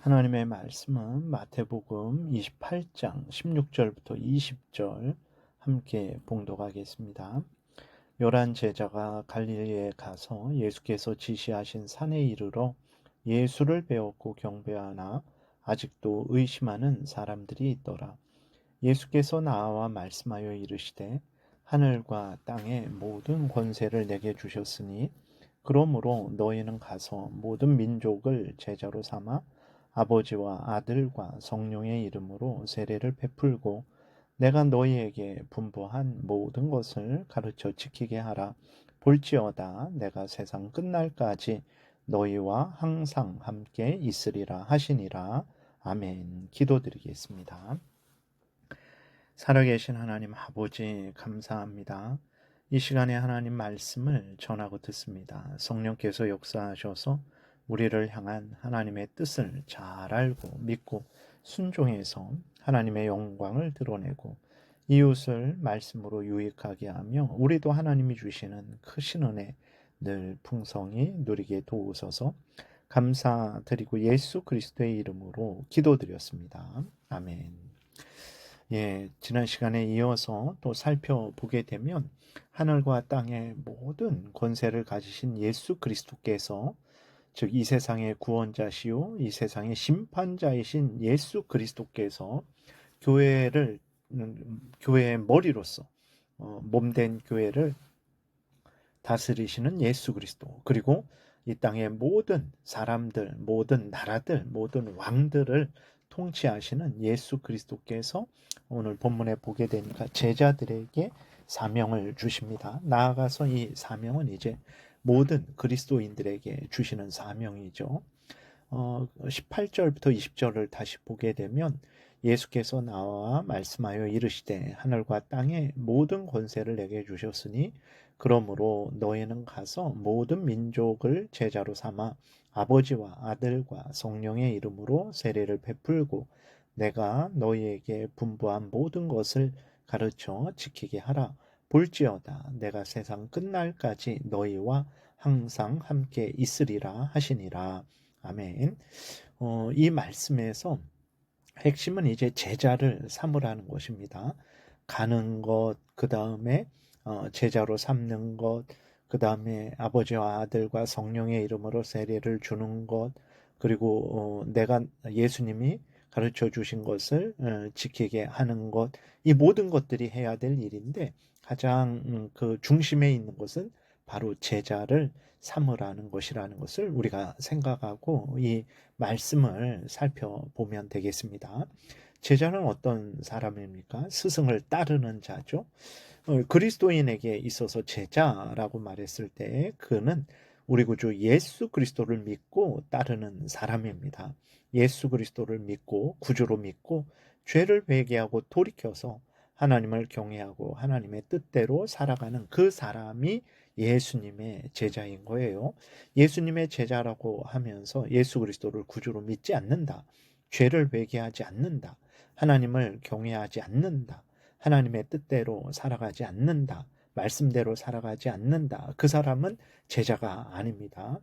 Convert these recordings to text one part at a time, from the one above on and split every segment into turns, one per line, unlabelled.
하나님의 말씀은 마태복음 28장 16절부터 20절 함께 봉독하겠습니다. 열한 제자가 갈릴리에 가서 예수께서 지시하신 산에 이르러 예수를 배웠고 경배하나 아직도 의심하는 사람들이 있더라. 예수께서 나와 말씀하여 이르시되 하늘과 땅의 모든 권세를 내게 주셨으니 그러므로 너희는 가서 모든 민족을 제자로 삼아 아버지와 아들과 성령의 이름으로 세례를 베풀고 내가 너희에게 분부한 모든 것을 가르쳐 지키게 하라. 볼지어다 내가 세상 끝날까지 너희와 항상 함께 있으리라 하시니라. 아멘. 기도드리겠습니다. 살아계신 하나님 아버지 감사합니다. 이 시간에 하나님 말씀을 전하고 듣습니다. 성령께서 역사하셔서 우리를 향한 하나님의 뜻을 잘 알고 믿고 순종해서 하나님의 영광을 드러내고 이웃을 말씀으로 유익하게 하며 우리도 하나님이 주시는 크신 은혜 늘 풍성히 누리게 도우소서. 감사드리고 예수 그리스도의 이름으로 기도드렸습니다. 아멘. 지난 시간에 이어서 또 살펴보게 되면 하늘과 땅의 모든 권세를 가지신 예수 그리스도께서 즉 이 세상의 구원자시요 이 세상의 심판자이신 예수 그리스도께서 교회의 머리로서 몸된 교회를 다스리시는 예수 그리스도, 그리고 이 땅의 모든 사람들, 모든 나라들, 모든 왕들을 통치하시는 예수 그리스도께서 오늘 본문에 보게 되니까 제자들에게 사명을 주십니다. 나아가서 이 사명은 이제 모든 그리스도인들에게 주시는 사명이죠. 18절부터 20절을 다시 보게 되면 예수께서 나와 말씀하여 이르시되 하늘과 땅의 모든 권세를 내게 주셨으니 그러므로 너희는 가서 모든 민족을 제자로 삼아 아버지와 아들과 성령의 이름으로 세례를 베풀고 내가 너희에게 분부한 모든 것을 가르쳐 지키게 하라. 볼지어다 내가 세상 끝날까지 너희와 항상 함께 있으리라 하시니라. 아멘. 이 말씀에서 핵심은 이제 제자를 삼으라는 것입니다. 가는 것, 그 다음에 제자로 삼는 것, 그 다음에 아버지와 아들과 성령의 이름으로 세례를 주는 것, 그리고 내가 예수님이 가르쳐 주신 것을 지키게 하는 것, 이 모든 것들이 해야 될 일인데 가장 그 중심에 있는 것은 바로 제자를 삼으라는 것이라는 것을 우리가 생각하고 이 말씀을 살펴보면 되겠습니다. 제자는 어떤 사람입니까? 스승을 따르는 자죠. 그리스도인에게 있어서 제자라고 말했을 때 그는 우리 구주 예수 그리스도를 믿고 따르는 사람입니다. 예수 그리스도를 믿고 구주로 믿고 죄를 회개하고 돌이켜서 하나님을 경외하고 하나님의 뜻대로 살아가는 그 사람이 예수님의 제자인 거예요. 예수님의 제자라고 하면서 예수 그리스도를 구주로 믿지 않는다. 죄를 회개하지 않는다. 하나님을 경외하지 않는다. 하나님의 뜻대로 살아가지 않는다. 말씀대로 살아가지 않는다. 그 사람은 제자가 아닙니다.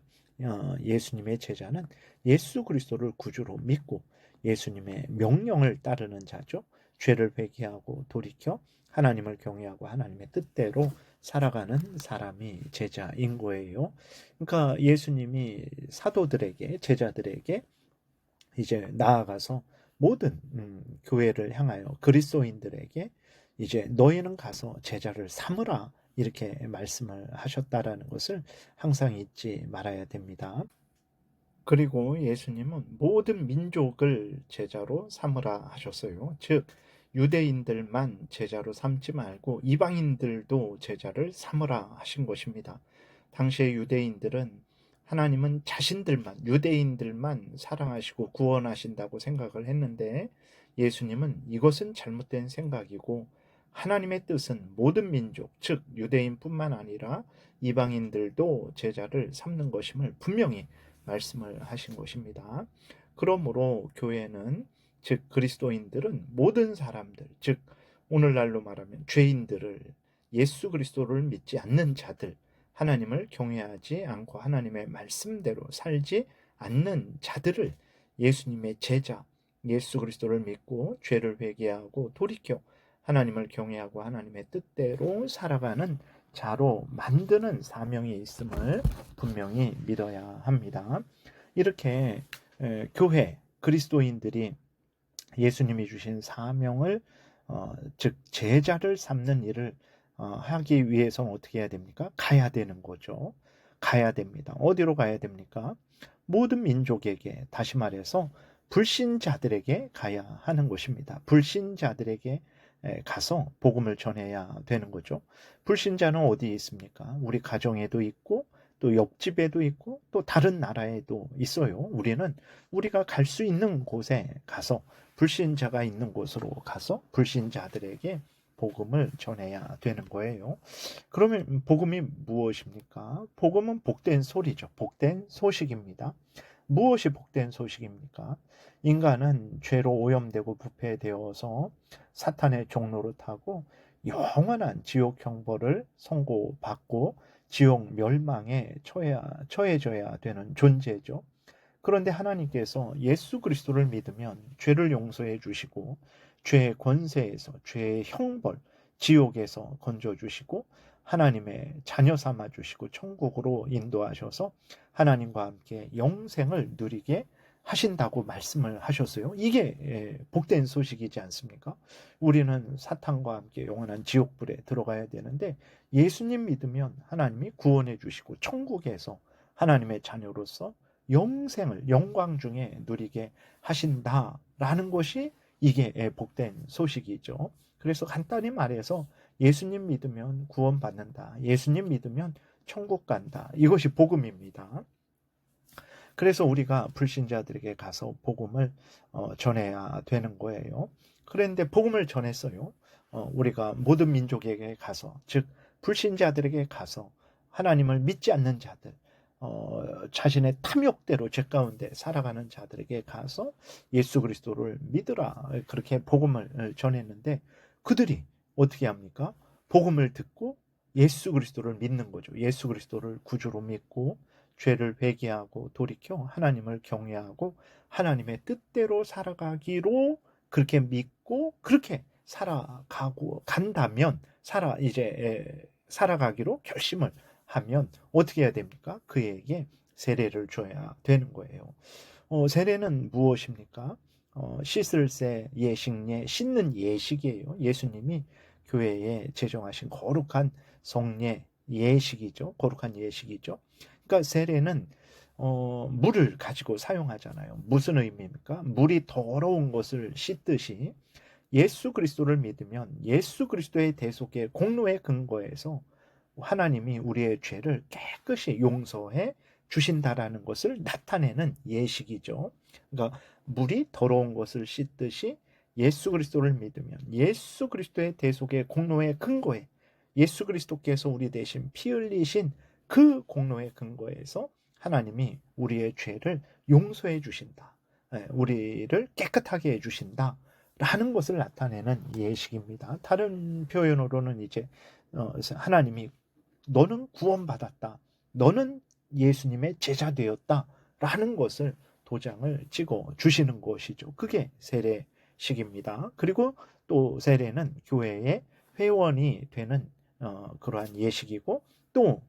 예수님의 제자는 예수 그리스도를 구주로 믿고 예수님의 명령을 따르는 자죠. 죄를 회개하고 돌이켜 하나님을 경외하고 하나님의 뜻대로 살아가는 사람이 제자인 거예요. 그러니까 예수님이 사도들에게, 제자들에게 이제 나아가서 모든 교회를 향하여 그리스도인들에게 이제 너희는 가서 제자를 삼으라 이렇게 말씀을 하셨다라는 것을 항상 잊지 말아야 됩니다. 그리고 예수님은 모든 민족을 제자로 삼으라 하셨어요. 즉 유대인들만 제자로 삼지 말고 이방인들도 제자를 삼으라 하신 것입니다. 당시의 유대인들은 하나님은 자신들만, 유대인들만 사랑하시고 구원하신다고 생각을 했는데 예수님은 이것은 잘못된 생각이고 하나님의 뜻은 모든 민족, 즉 유대인뿐만 아니라 이방인들도 제자를 삼는 것임을 분명히 말씀을 하신 것입니다. 그러므로 교회는, 즉 그리스도인들은 모든 사람들, 즉 오늘날로 말하면 죄인들을, 예수 그리스도를 믿지 않는 자들, 하나님을 경외하지 않고 하나님의 말씀대로 살지 않는 자들을 예수님의 제자, 예수 그리스도를 믿고 죄를 회개하고 돌이켜 하나님을 경외하고 하나님의 뜻대로 살아가는 자로 만드는 사명이 있음을 분명히 믿어야 합니다. 이렇게 교회 그리스도인들이 예수님이 주신 사명을 즉 제자를 삼는 일을 하기 위해서는 어떻게 해야 됩니까? 가야 되는 거죠. 가야 됩니다. 어디로 가야 됩니까? 모든 민족에게, 다시 말해서 불신자들에게 가야 하는 것입니다. 불신자들에게 가서 복음을 전해야 되는 거죠. 불신자는 어디에 있습니까? 우리 가정에도 있고 또 옆집에도 있고 또 다른 나라에도 있어요. 우리는 우리가 갈 수 있는 곳에 가서 불신자가 있는 곳으로 가서 불신자들에게 복음을 전해야 되는 거예요. 그러면 복음이 무엇입니까? 복음은 복된 소리죠. 복된 소식입니다. 무엇이 복된 소식입니까? 인간은 죄로 오염되고 부패되어서 사탄의 종로를 타고 영원한 지옥 형벌을 선고받고 지옥 멸망에 처해져야 되는 존재죠. 그런데 하나님께서 예수 그리스도를 믿으면 죄를 용서해 주시고 죄의 권세에서 죄의 형벌, 지옥에서 건져 주시고 하나님의 자녀 삼아 주시고 천국으로 인도하셔서 하나님과 함께 영생을 누리게 하신다고 말씀을 하셨어요. 이게 복된 소식이지 않습니까? 우리는 사탄과 함께 영원한 지옥불에 들어가야 되는데 예수님 믿으면 하나님이 구원해 주시고 천국에서 하나님의 자녀로서 영생을 영광 중에 누리게 하신다라는 것이 이게 복된 소식이죠. 그래서 간단히 말해서 예수님 믿으면 구원받는다. 예수님 믿으면 천국 간다. 이것이 복음입니다. 그래서 우리가 불신자들에게 가서 복음을 전해야 되는 거예요. 그런데 복음을 전했어요. 우리가 모든 민족에게 가서, 즉 불신자들에게 가서 하나님을 믿지 않는 자들, 자신의 탐욕대로 죄 가운데 살아가는 자들에게 가서 예수 그리스도를 믿으라 그렇게 복음을 전했는데 그들이 어떻게 합니까? 복음을 듣고 예수 그리스도를 믿는 거죠. 예수 그리스도를 구주로 믿고 죄를 회개하고 돌이켜 하나님을 경외하고 하나님의 뜻대로 살아가기로 그렇게 믿고 그렇게 살아가고 간다면 살아가기로 결심을 하면 어떻게 해야 됩니까? 그에게 세례를 줘야 되는 거예요. 세례는 무엇입니까? 씻을 새, 예식례, 씻는 예식이에요. 예수님이 교회에 제정하신 거룩한 성례, 예식이죠. 거룩한 예식이죠. 그러니까 세례는 물을 가지고 사용하잖아요. 무슨 의미입니까? 물이 더러운 것을 씻듯이 예수 그리스도를 믿으면 예수 그리스도의 대속의 공로에 근거해서 하나님이 우리의 죄를 깨끗이 용서해 주신다라는 것을 나타내는 예식이죠. 그러니까 물이 더러운 것을 씻듯이 예수 그리스도를 믿으면 예수 그리스도의 대속의 공로에 근거해 예수 그리스도께서 우리 대신 피 흘리신 그 공로에 근거해서 하나님이 우리의 죄를 용서해 주신다. 우리를 깨끗하게 해 주신다. 라는 것을 나타내는 예식입니다. 다른 표현으로는 이제 하나님이 너는 구원받았다. 너는 예수님의 제자 되었다. 라는 것을 도장을 찍어 주시는 것이죠. 그게 세례식입니다. 그리고 또 세례는 교회의 회원이 되는 그러한 예식이고 또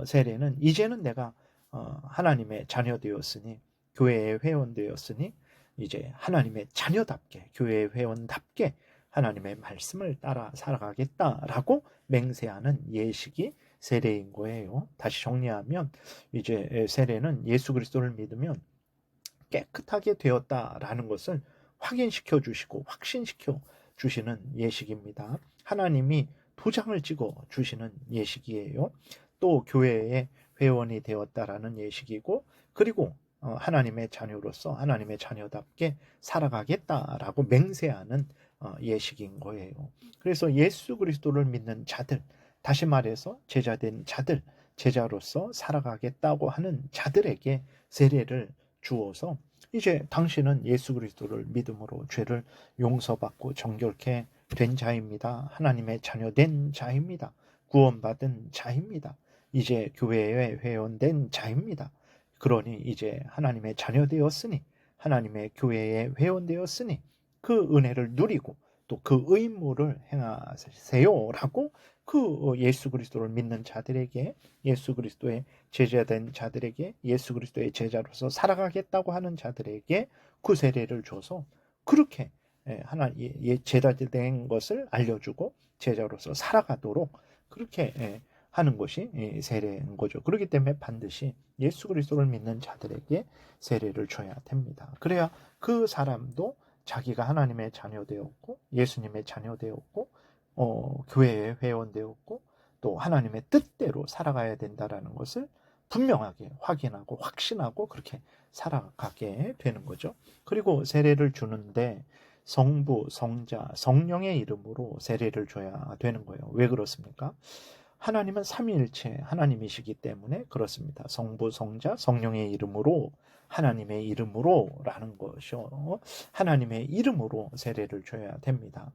세례는 이제는 내가 하나님의 자녀 되었으니 교회의 회원 되었으니 이제 하나님의 자녀답게 교회의 회원답게 하나님의 말씀을 따라 살아가겠다라고 맹세하는 예식이 세례인 거예요. 다시 정리하면 이제 세례는 예수 그리스도를 믿으면 깨끗하게 되었다라는 것을 확인시켜 주시고 확신시켜 주시는 예식입니다. 하나님이 도장을 찍어 주시는 예식이에요. 또 교회의 회원이 되었다라는 예식이고 그리고 하나님의 자녀로서 하나님의 자녀답게 살아가겠다라고 맹세하는 예식인 거예요. 그래서 예수 그리스도를 믿는 자들, 다시 말해서 제자된 자들, 제자로서 살아가겠다고 하는 자들에게 세례를 주어서 이제 당신은 예수 그리스도를 믿음으로 죄를 용서받고 정결케 된 자입니다. 하나님의 자녀된 자입니다. 구원받은 자입니다. 이제 교회에 회원된 자입니다. 그러니 이제 하나님의 자녀 되었으니 하나님의 교회에 회원되었으니 그 은혜를 누리고 또 그 의무를 행하세요라고 그 예수 그리스도를 믿는 자들에게, 예수 그리스도의 제자된 자들에게, 예수 그리스도의 제자로서 살아가겠다고 하는 자들에게 그 세례를 줘서 그렇게 제자된 것을 알려주고 제자로서 살아가도록 그렇게 하는 것이 세례인 거죠. 그렇기 때문에 반드시 예수 그리스도를 믿는 자들에게 세례를 줘야 됩니다. 그래야 그 사람도 자기가 하나님의 자녀되었고 예수님의 자녀되었고 교회의 회원되었고 또 하나님의 뜻대로 살아가야 된다라는 것을 분명하게 확인하고 확신하고 그렇게 살아가게 되는 거죠. 그리고 세례를 주는데 성부, 성자, 성령의 이름으로 세례를 줘야 되는 거예요. 왜 그렇습니까? 하나님은 삼위일체 하나님이시기 때문에 그렇습니다. 성부, 성자, 성령의 이름으로, 하나님의 이름으로라는 것이요. 하나님의 이름으로 세례를 줘야 됩니다.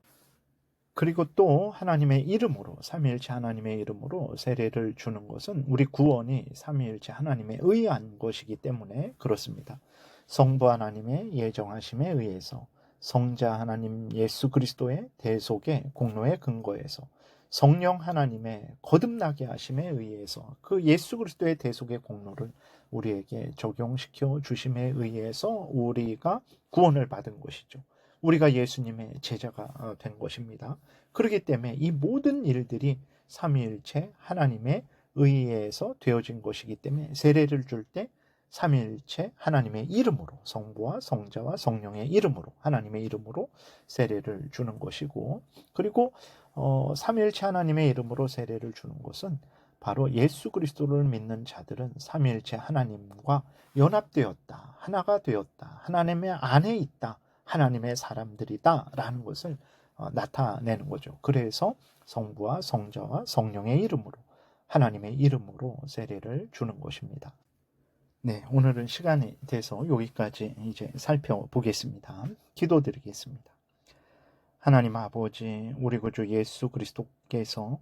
그리고 또 하나님의 이름으로, 삼위일체 하나님의 이름으로 세례를 주는 것은 우리 구원이 삼위일체 하나님에 의한 것이기 때문에 그렇습니다. 성부 하나님의 예정하심에 의해서, 성자 하나님 예수 그리스도의 대속의 공로에 근거해서, 성령 하나님의 거듭나게 하심에 의해서 그 예수 그리스도의 대속의 공로를 우리에게 적용시켜 주심에 의해서 우리가 구원을 받은 것이죠. 우리가 예수님의 제자가 된 것입니다. 그렇기 때문에 이 모든 일들이 삼위일체 하나님의 의해서 되어진 것이기 때문에 세례를 줄 때 삼위일체 하나님의 이름으로, 성부와 성자와 성령의 이름으로, 하나님의 이름으로 세례를 주는 것이고, 그리고 삼위일체 하나님의 이름으로 세례를 주는 것은 바로 예수 그리스도를 믿는 자들은 삼위일체 하나님과 연합되었다, 하나가 되었다, 하나님의 안에 있다, 하나님의 사람들이다 라는 것을 나타내는 거죠. 그래서 성부와 성자와 성령의 이름으로, 하나님의 이름으로 세례를 주는 것입니다. 네, 오늘은 시간이 돼서 여기까지 이제 살펴보겠습니다. 기도드리겠습니다. 하나님 아버지, 우리 구주 예수 그리스도께서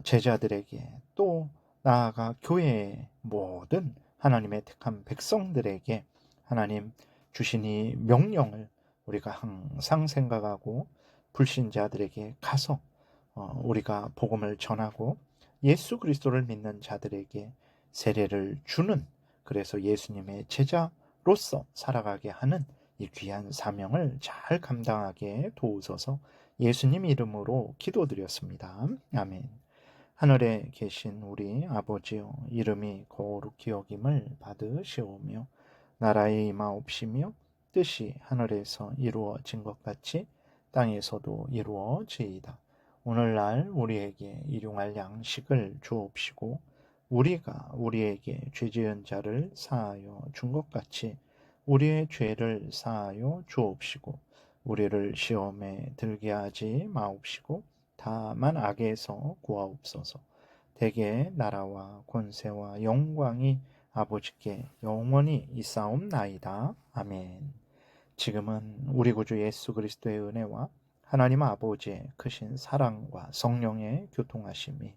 제자들에게 또 나아가 교회의 모든 하나님의 택한 백성들에게 하나님 주신 이 명령을 우리가 항상 생각하고 불신자들에게 가서 우리가 복음을 전하고 예수 그리스도를 믿는 자들에게 세례를 주는, 그래서 예수님의 제자로서 살아가게 하는 이 귀한 사명을 잘 감당하게 도우소서. 예수님 이름으로 기도드렸습니다. 아멘. 하늘에 계신 우리 아버지여, 이름이 거룩히 여김을 받으시오며 나라의 임하옵시며 뜻이 하늘에서 이루어진 것 같이 땅에서도 이루어지이다. 오늘날 우리에게 일용할 양식을 주옵시고 우리가 우리에게 죄지은 자를 사하여 준 것 같이 우리의 죄를 사하여 주옵시고 우리를 시험에 들게 하지 마옵시고 다만 악에서 구하옵소서. 대개 나라와 권세와 영광이 아버지께 영원히 있사옵나이다. 아멘. 지금은 우리 구주 예수 그리스도의 은혜와 하나님 아버지의 크신 사랑과 성령의 교통하심이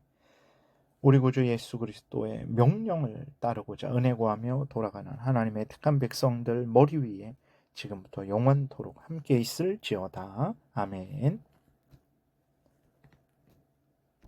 우리 구주 예수 그리스도의 명령을 따르고자 은혜 구하며 돌아가는 하나님의 택한 백성들 머리 위에 지금부터 영원토록 함께 있을지어다. 아멘.